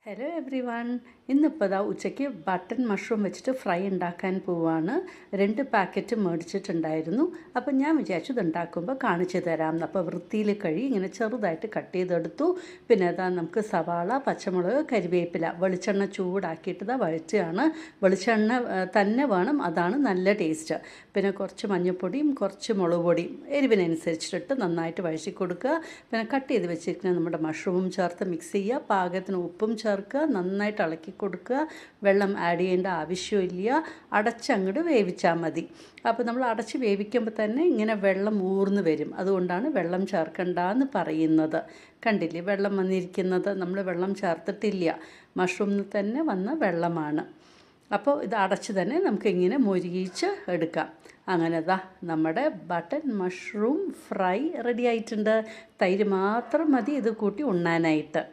Hello every one. ഇന്നിപ്പോൾ ഉച്ചയ്ക്ക് button mushroom വെച്ചിട്ട് ഫ്രൈ ഉണ്ടാക്കാൻ പോവാണ്. 2 പാക്കറ്റ് മേടിച്ചിട്ടുണ്ടായിരുന്നു. അപ്പോൾ ഞാൻ വിചാരിച്ചു ഇതുണ്ടാക്കുമ്പോൾ കാണിച്ചു തരാം. അപ്പോൾ വൃത്തിയിൽ ഇങ്ങനെ ചെറുതായിട്ട് കട്ട് ചെയ്തെടുത്തു. പിന്നെ അതാ നമുക്ക് സവാള, പച്ചമുളക്, കരിവേപ്പില, വെളിച്ചെണ്ണ ചൂടാക്കിയിട്ട് വഴറ്റുകയാണ്. വെളിച്ചെണ്ണ തന്നെ വേണം, അതാണ് നല്ല ടേസ്റ്റ്. പിന്നെ കുറച്ച് മഞ്ഞൾപ്പൊടിയും കുറച്ച് മുളക് പൊടിയും എരിവിനനുസരിച്ചിട്ട് നന്നായിട്ട് വഴറ്റി കൊടുക്കുക. പിന്നെ കട്ട് ചെയ്ത് വെച്ചിരിക്കുന്ന നമ്മുടെ മഷ്റൂമും ചേർത്ത് മിക്സ് ചെയ്യുക. പാകത്തിന് ഉപ്പും ചേർക്കുക, നന്നായിട്ട് ഇളക്കി കൊടുക്കുക. വെള്ളം ആഡ് ചെയ്യേണ്ട ആവശ്യമില്ല, അടച്ചങ്ങോട്ട് വേവിച്ചാൽ മതി. അപ്പോൾ നമ്മൾ അടച്ച് വേവിക്കുമ്പോൾ തന്നെ ഇങ്ങനെ വെള്ളം ഊർന്ന് വരും. അതുകൊണ്ടാണ് വെള്ളം ചേർക്കണ്ടെന്ന് പറയുന്നത്. കണ്ടില്ലേ വെള്ളം വന്നിരിക്കുന്നത്? നമ്മൾ വെള്ളം ചേർത്തിട്ടില്ല, മഷ്റൂമിൽ തന്നെ വന്ന വെള്ളമാണ്. അപ്പോൾ ഇത് അടച്ച് തന്നെ നമുക്കിങ്ങനെ മൊരിയിച്ച് എടുക്കാം. അങ്ങനെ നമ്മുടെ ബട്ടൺ മഷ്റൂം ഫ്രൈ റെഡി ആയിട്ടുണ്ട്. തൈര് മാത്രം മതി ഇത് കൂട്ടി ഉണ്ണാനായിട്ട്.